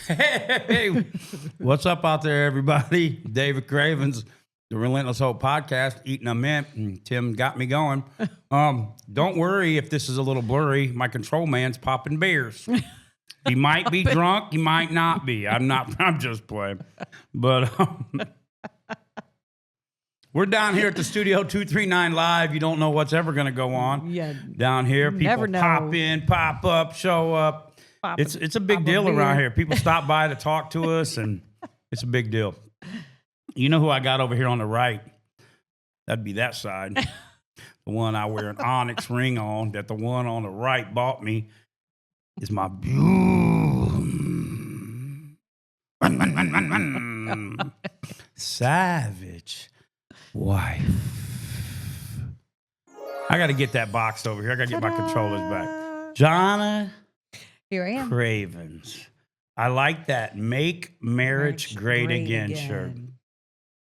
Hey, what's up out there, everybody? David Cravens, the Relentless Hope Podcast, eating a mint, and Tim got me going. Don't worry if this is a little blurry. My control man's popping beers. He might be drunk, he might not be. I'm just playing. But we're down here at the Studio 239 Live. You don't know what's ever going to go on. Yeah. Down here, people pop in, pop up, show up. It's a big deal around here. People stop by to talk to us, and it's a big deal. You know who I got over here on the right? That'd be that side. The one I wear an onyx ring on, that the one on the right bought me, is my savage wife. I got to get that boxed over here. I got to get my controllers back. Jonna. Here I am. Cravens. I like that. Make marriage great again shirt.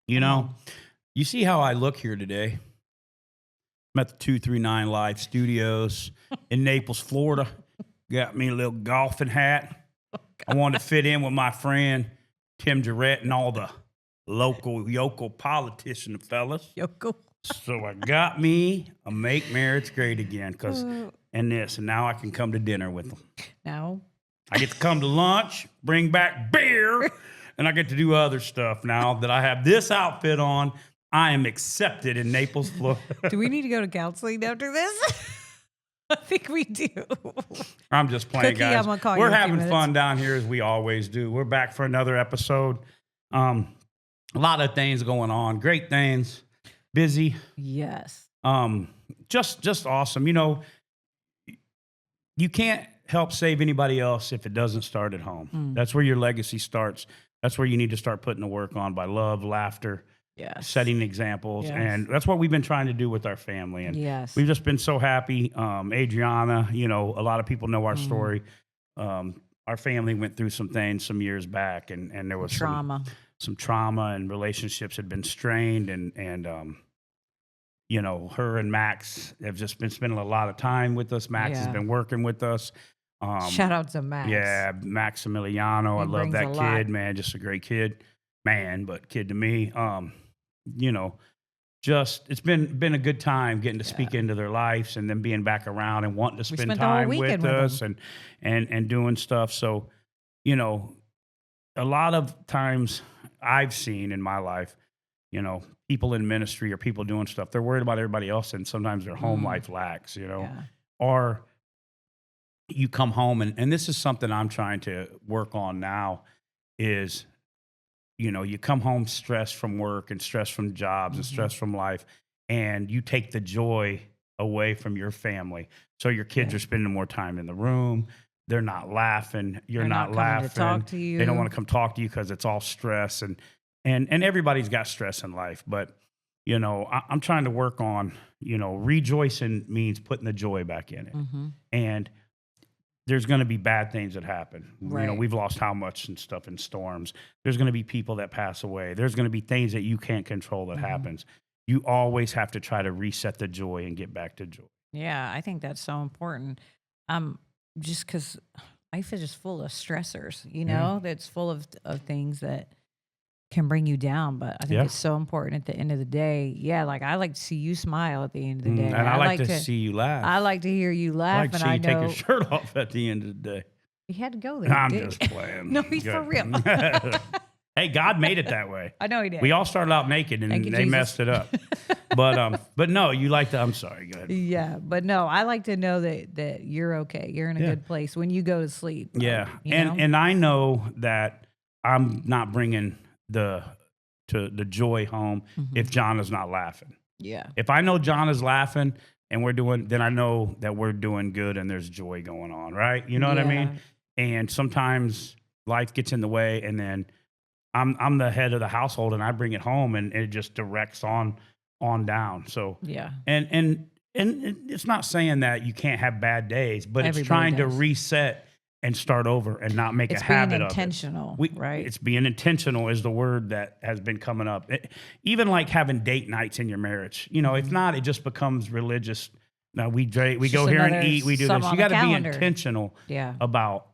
You know, you see how I look here today? I'm at the 239 Live Studios in Naples, Florida. Got me a little golfing hat. I wanted to fit in with my friend Tim Jarrett and all the local yokel politician fellas. Yokel. So I got me a Make Marriage Great Again and now I can come to dinner with them. Now I get to come to lunch, bring back beer, and I get to do other stuff now that I have this outfit on. I am accepted in Naples, Florida. do we need to go to counseling after this? I think we do. I'm just playing, Cookie, guys. I'm gonna call We're you in a few having minutes. fun down here as we always do. We're back for another episode. A lot of things going on, great things, busy. Yes. Just awesome. You know, you can't help save anybody else if it doesn't start at home. That's where your legacy starts. That's where you need to start putting the work on by love, laughter, setting examples. Yes. And that's what we've been trying to do with our family. And Yes. we've just been so happy. Adriana, you know, a lot of people know our story. Our family went through some things some years back, and there was some trauma, and relationships had been strained, and you know, her and Max have just been spending a lot of time with us. Max has been working with us. Shout out to Max. Yeah, Maximiliano. I love that kid, man. Just a great kid, man, but kid to me. You know, just it's been a good time getting to speak into their lives, and then being back around and wanting to spend time with us and doing stuff. So, you know, a lot of times I've seen in my life, you know, people in ministry or people doing stuff, they're worried about everybody else, and sometimes their home life lacks, you know. Or you come home, and this is something I'm trying to work on now, is, you know, you come home stressed from work and stressed from jobs and stressed from life, and you take the joy away from your family. So your kids are spending more time in the room. They're not laughing. You're not laughing. To talk to you. They don't want to come talk to you because it's all stress, and everybody's got stress in life. But, you know, I'm trying to work on, you know, rejoicing means putting the joy back in it. And there's going to be bad things that happen. Right. You know, we've lost how much and stuff in storms. There's going to be people that pass away. There's going to be things that you can't control that happens. You always have to try to reset the joy and get back to joy. Yeah, I think that's so important. Just because life is just full of stressors, you know, that's full of things that can bring you down. But I think it's so important at the end of the day. Yeah, like I like to see you smile at the end of the day. And I like to see you laugh. I like to hear you laugh. I like to see you take your shirt off at the end of the day. He had to go there. I'm just playing. No, he's for real. Hey, God made it that way. I know he did. We all started out naked, and they messed it up. But no, you like to. I'm sorry. Go ahead. Yeah, but no, I like to know that you're okay. You're in a good place when you go to sleep. Yeah, you know? and I know that I'm not bringing the joy home if John is not laughing. Yeah. If I know John is laughing and then I know that we're doing good and there's joy going on, right? You know what I mean? And sometimes life gets in the way, and then I'm the head of the household, and I bring it home, and it just directs on down. So and it's not saying that you can't have bad days, but it's trying to reset and start over and not make a habit of it. It's being intentional, right? It's being intentional is the word that has been coming up. Even like having date nights in your marriage. You know, if not, it just becomes religious. Now we go here and eat, we do this. You got to be intentional about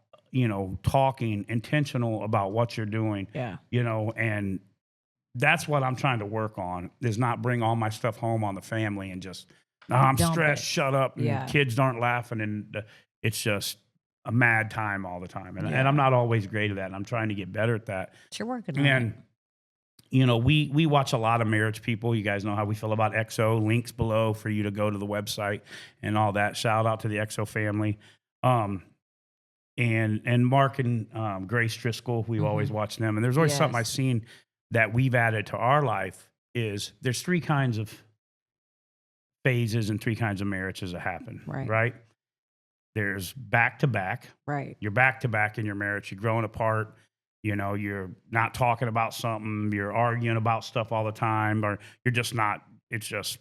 talking, intentional about what you're doing, Yeah. And that's what I'm trying to work on, is not bring all my stuff home on the family and just, I'm Dump stressed, it. shut up, and Yeah. kids aren't laughing, and it's just a mad time all the time. And Yeah. I'm not always great at that. And I'm trying to get better at that. But you're working on And, it. we watch a lot of marriage people. You guys know how we feel about XO. Links below for you to go to the website and all that. Shout out to the XO family. And Mark and Grace Driscoll, we've always watched them. And there's always something I've seen that we've added to our life is there's 3 kinds of phases and 3 kinds of marriages that happen. Right? There's back to back. Right. You're back to back in your marriage. You're growing apart. You're not talking about something. You're arguing about stuff all the time, or you're just not. It's just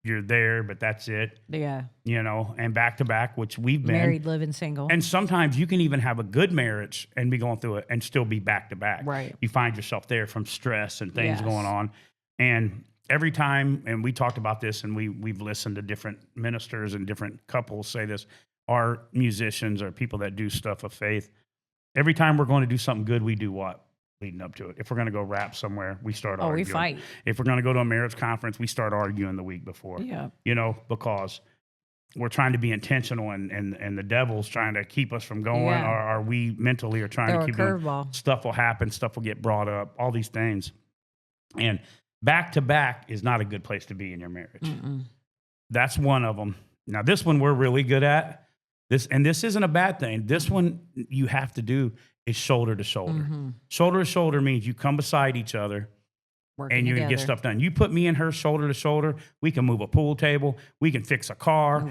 you're there, but that's it. Yeah. And back to back, which we've been Married, living single. And sometimes you can even have a good marriage and be going through it and still be back to back. Right. You find yourself there from stress and things going on. And every time, and we talked about this, and we've listened to different ministers and different couples say this, our musicians or people that do stuff of faith, every time we're going to do something good, we do what? Leading up to it. If we're going to go rap somewhere, we start arguing. We fight. If we're going to go to a marriage conference, we start arguing the week before. Yeah. Because we're trying to be intentional, and the devil's trying to keep us from going, or we mentally are trying to keep going. Stuff will happen, stuff will get brought up, all these things. And back to back is not a good place to be in your marriage. Mm-mm. That's one of them. Now, this one we're really good at. This isn't a bad thing. This one you have to do is shoulder to shoulder. Mm-hmm. Shoulder to shoulder means you come beside each other and you can get stuff done. You put me and her shoulder to shoulder, we can move a pool table, we can fix a car,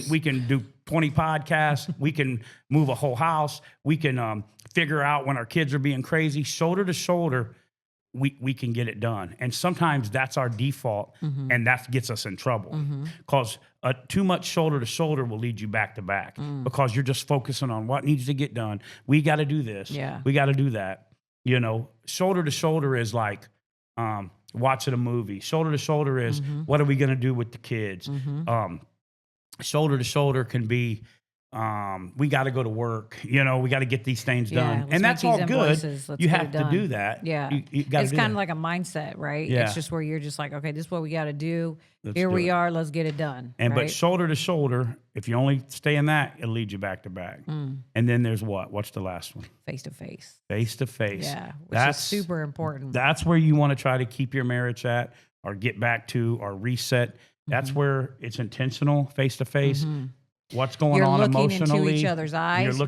we can do 20 podcasts, we can move a whole house, we can figure out when our kids are being crazy. Shoulder to shoulder, we can get it done. And sometimes that's our default, and that gets us in trouble. Because too much shoulder to shoulder will lead you back to back, because you're just focusing on what needs to get done. We got to do this. We got to do that. Shoulder to shoulder is like watching a movie. Shoulder to shoulder is what are we going to do with the kids? Shoulder to shoulder can be we got to go to work. We got to get these things done, and that's all good. You have to do that. Yeah, it's kind of like a mindset, right? Yeah. It's just where you're just like, okay, this is what we got to do. Here we are. Let's get it done. And right? But shoulder to shoulder, if you only stay in that, it'll lead you back to back. And then there's what? What's the last one? Face to face. Face to face. Yeah, that's is super important. That's where you want to try to keep your marriage at, or get back to, or reset. That's where it's intentional, face to face. What's going on emotionally? You're looking into each other's eyes.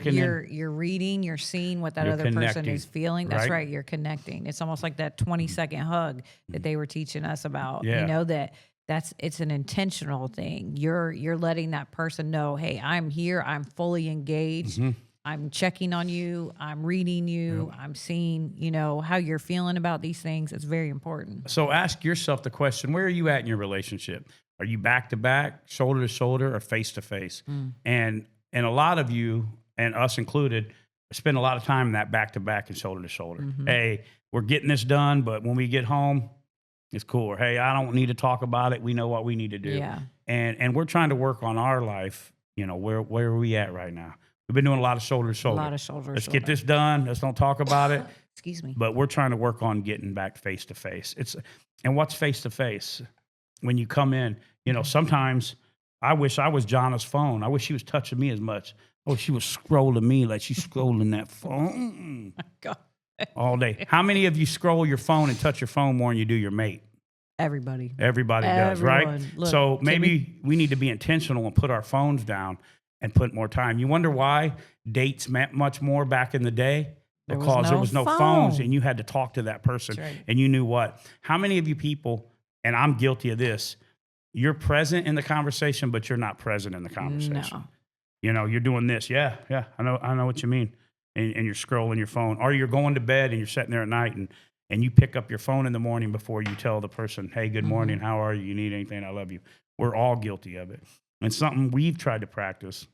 You're reading. You're seeing what that other person is feeling. That's right. You're connecting. It's almost like that 20-second hug that they were teaching us about. Yeah. It's an intentional thing. You're letting that person know, hey, I'm here. I'm fully engaged. I'm checking on you. I'm reading you. I'm seeing, how you're feeling about these things. It's very important. So ask yourself the question: where are you at in your relationship? Are you back to back, shoulder to shoulder, or face to face? And a lot of you, and us included, spend a lot of time in that back to back and shoulder to shoulder. Hey, we're getting this done, but when we get home, it's cool. Or, hey, I don't need to talk about it. We know what we need to do. Yeah. And we're trying to work on our life. Where are we at right now? We've been doing a lot of shoulder to shoulder. Let's get this done. Let's don't talk about it. Excuse me. But we're trying to work on getting back face to face. And what's face to face? When you come in, sometimes I wish I was Jonna's phone. I wish she was touching me as much. Oh, she was scrolling me like she's scrolling that phone all day. How many of you scroll your phone and touch your phone more than you do your mate? Everybody does, right? Look, so maybe we need to be intentional and put our phones down and put more time. You wonder why dates meant much more back in the day? Because there was no phones, and you had to talk to that person, and you knew what. How many of you people, and I'm guilty of this, you're present in the conversation, but you're not present in the conversation. No. You're doing this. Yeah. I know what you mean. And you're scrolling your phone, or you're going to bed and you're sitting there at night and you pick up your phone in the morning before you tell the person, hey, good morning. How are you? You need anything? I love you. We're all guilty of it. And something we've tried to practice.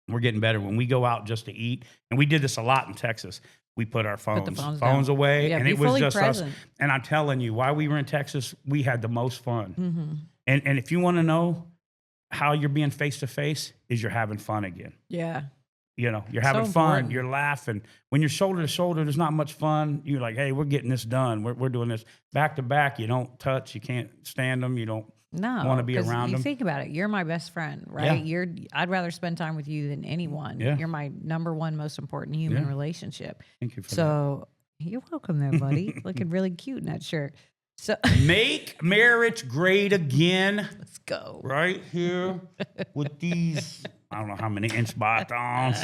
We're getting better when we go out just to eat. And we did this a lot in Texas. We put our phones away, and it was just present. Us. And I'm telling you, while we were in Texas, we had the most fun. And if you want to know how you're being face to face, is you're having fun again. Yeah. You're having fun, you're laughing. When you're shoulder to shoulder, there's not much fun. You're like, hey, we're getting this done. We're doing this back to back. You don't touch. You can't stand them. You don't want to be around them. Think about it. You're my best friend, right? Yeah. I'd rather spend time with you than anyone. Yeah. You're my number one most important human relationship. Thank you for that. So you're welcome there, buddy. Looking really cute in that shirt. So make marriage great again. Let's go. Right here with these, I don't know how many inch batons.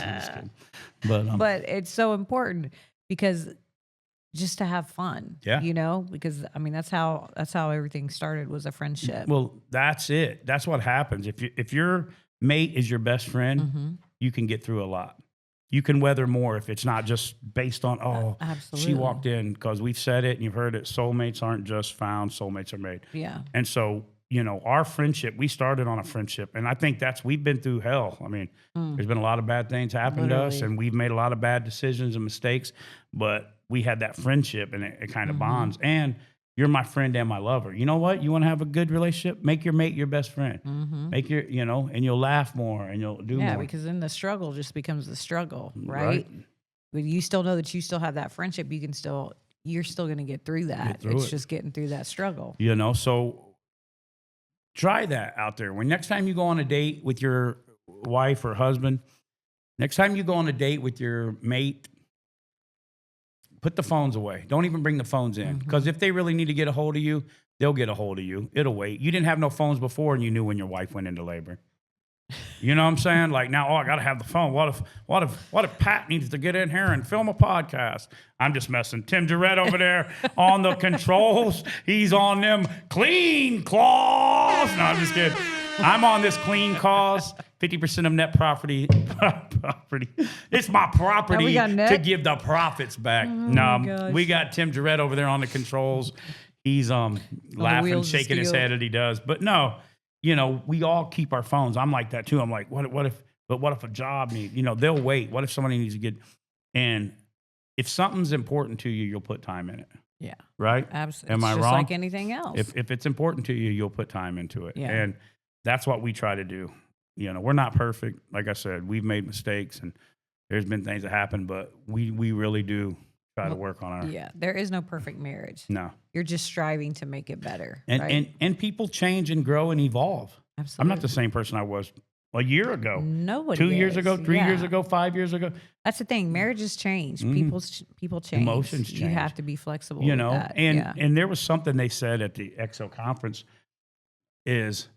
But it's so important because just to have fun, because I mean, that's how everything started, was a friendship. Well, that's it. That's what happens. If your mate is your best friend, you can get through a lot. You can weather more if it's not just based on, she walked in, because we've said it and you've heard it. Soulmates aren't just found, soulmates are made. Yeah. And so, our friendship, we started on a friendship. And I think we've been through hell. I mean, there's been a lot of bad things happen to us, and we've made a lot of bad decisions and mistakes, but we had that friendship, and it kind of bonds. And you're my friend and my lover. You know what? You want to have a good relationship? Make your mate your best friend. Make your, and you'll laugh more and you'll do more. Yeah, because then the struggle just becomes the struggle, right? But you still know that you still have that friendship. You're still going to get through that. It's just getting through that struggle. So try that out there. When next time you go on a date with your wife or husband, next time you go on a date with your mate, put the phones away. Don't even bring the phones in. Because if they really need to get a hold of you, they'll get a hold of you. It'll wait. You didn't have no phones before, and you knew when your wife went into labor. You know what I'm saying? Like, now, I got to have the phone. What if Pat needs to get in here and film a podcast? I'm just messing. Tim Jarrett over there on the controls. He's on them clean claws. No, I'm just kidding. I'm on this clean cause. 50% of net property. It's my property to give the profits back. We got Tim Jarrett over there on the controls. He's laughing, shaking his head as he does. But no, we all keep our phones. I'm like that too. I'm like, what if a job needs, they'll wait. What if somebody needs to and if something's important to you, you'll put time in it. Yeah. Right? Absolutely. Am I just wrong? Like anything else. If it's important to you, you'll put time into it. Yeah. And that's what we try to do. We're not perfect. Like I said, we've made mistakes and there's been things that happen, but we really do try to work on our. Yeah. There is no perfect marriage. No. You're just striving to make it better. And people change and grow and evolve. Absolutely. I'm not the same person I was a year ago. Nobody 2 years is. ago, 3 years ago, 5 years ago. That's the thing. Marriages change. People change. Emotions change. You have to be flexible. With that. And there was something they said at the EXO conference is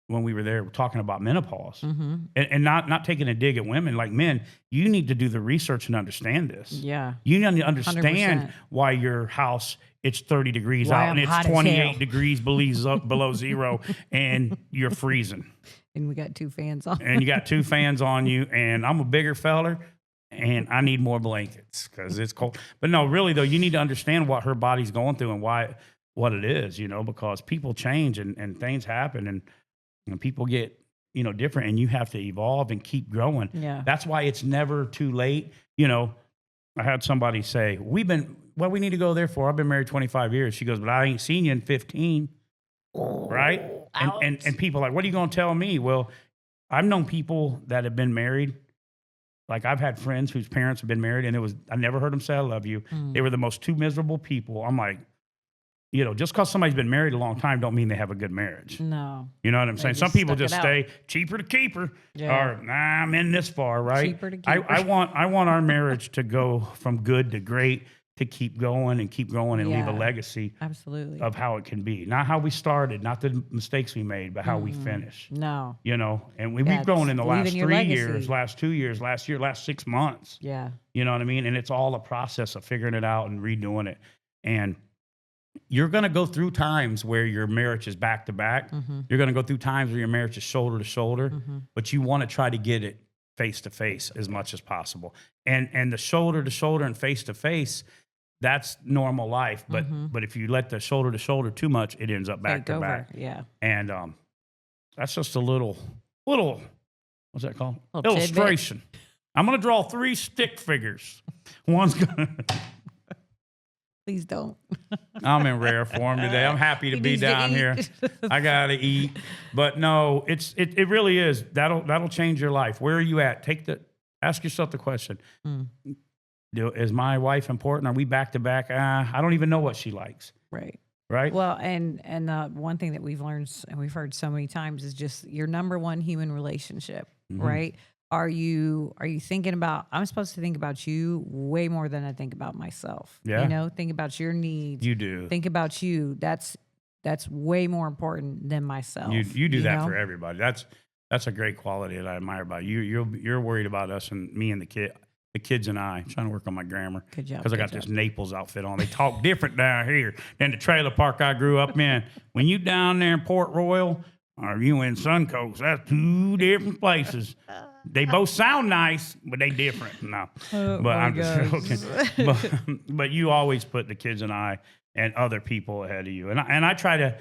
when we were there talking about menopause and not taking a dig at women, like men, you need to do the research and understand this. Yeah. You need to understand 100%. why your house, it's 30 degrees Why out I'm and hot it's as 28 hell. degrees below zero and you're freezing. And we got 2 fans on. And you got 2 fans on you, and I'm a bigger feller, and I need more blankets because it's cold. But no, really, though, you need to understand what her body's going through and what it is, because people change and things happen and people get, different, and you have to evolve and keep growing. Yeah. That's why it's never too late. I had somebody say, we need to go there for? I've been married 25 years. She goes, but I ain't seen you in 15. Right? And people are like, what are you going to tell me? Well, I've known people that have been married. Like, I've had friends whose parents have been married, and I never heard them say, I love you. They were the most 2 miserable people. I'm like, just because somebody's been married a long time don't mean they have a good marriage. No. You know what I'm saying? Some people just stay cheaper to keep her, Yeah. or I'm in this far, right? Cheaper to keep her. I want our marriage to go from good to great, to keep going and leave a legacy Absolutely. of how it can be. Not how we started, not the mistakes we made, but how we finish. No. And we've grown in the last 3 years, legacy. last 2 years, last year, last 6 months. Yeah. You know what I mean? And it's all a process of figuring it out and redoing it. And you're going to go through times where your marriage is back to back. You're going to go through times where your marriage is shoulder to shoulder, but you want to try to get it face to face as much as possible. And the shoulder to shoulder and face to face, that's normal life. But if you let the shoulder to shoulder too much, it ends up back to back. Yeah. And that's just a little, what's that called? Little Illustration. I'm going to draw 3 stick figures. One's going to... Please don't. I'm in rare form today. I'm happy to be down here. I got to eat. But no, it really is. That'll change your life. Where are you at? Take Ask yourself the question. Mm. Is my wife important? Are we back to back? I don't even know what she likes. Right. Right. Well, and one thing that we've learned and we've heard so many times is just your number one human relationship, right? Are you thinking about, I'm supposed to think about you way more than I think about myself. Yeah. You know, think about your needs. You do. Think about you. That's way more important than myself. You do that for everybody. That's a great quality that I admire about you. You're worried about us and me and the kids and I. I'm trying to work on my grammar. Good job. Because I got this Naples outfit on. They talk different down here than the trailer park I grew up in. When you down there in Port Royal or you in Suncoast, that's two different places. They both sound nice, but they different. No, but I'm just joking. But you always put the kids and I and other people ahead of you. And I try to,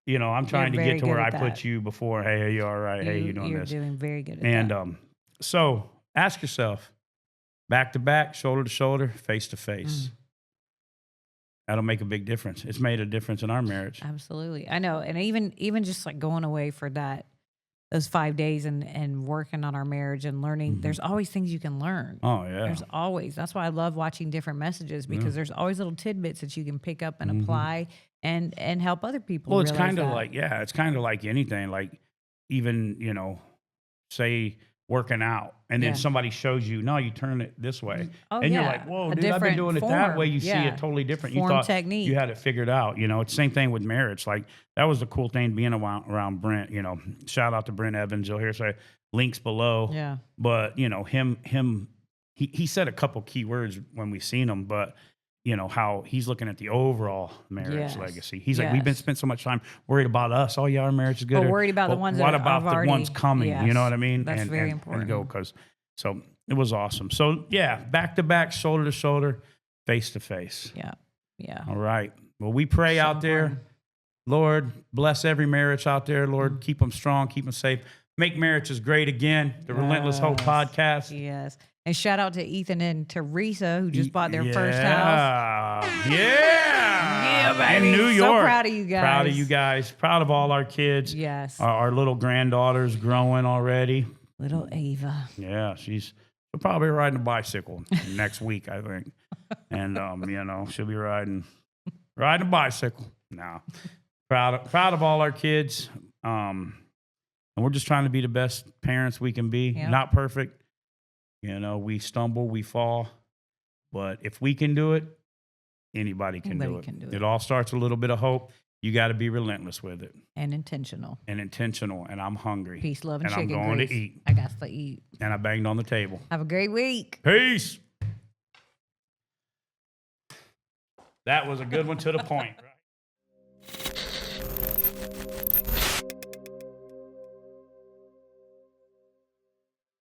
I'm trying to get to where I put you before. Hey, are you all right? Hey, you doing this? You're doing very good at that. And so ask yourself, back to back, shoulder to shoulder, face to face. That'll make a big difference. It's made a difference in our marriage. Absolutely. I know. And even just like going away for those 5 days and working on our marriage and learning, there's always things you can learn. Oh, yeah. There's always. That's why I love watching different messages because there's always little tidbits that you can pick up and apply and help other people. Well, it's kind of like, it's kind of like anything. Like even, say working out and then somebody shows you, no, you turn it this way. And you're like, whoa, dude, I've been doing it that way. You see it totally different. You thought technique. You had it figured out. It's the same thing with marriage. Like that was the cool thing being around Brent, shout out to Brent Evans. You'll hear say links below. Yeah. But, he said a couple key words when we seen him, but how he's looking at the overall marriage legacy. He's like, we've been spent so much time worried about us. Oh yeah, our marriage is good. But worried about the ones what that about the ones coming? Yes, you know what I mean? That's very important. So it was awesome. So yeah, back to back, shoulder to shoulder, face to face. Yeah. Yeah. All right. Well, we pray out there. Lord, bless every marriage out there. Lord, keep them strong, keep them safe. Make marriages great again. The Relentless Hope Podcast. Yes. And shout out to Ethan and Teresa who just bought their first house. Yeah, baby. In New York. So proud of you guys. Proud of you guys. Proud of all our kids. Yes. Our little granddaughter's growing already. Little Ava. Yeah, she'll probably riding a bicycle next week, I think. And she'll be riding a bicycle. No. Proud of all our kids. And we're just trying to be the best parents we can be. Yep. Not perfect. We stumble, we fall. But if we can do it, anybody can do it. It all starts with a little bit of hope. You got to be relentless with it. And intentional. And I'm hungry. Peace, love, and chicken grease. And I'm going to eat. I got to eat. And I banged on the table. Have a great week. Peace. That was a good one to the point, right?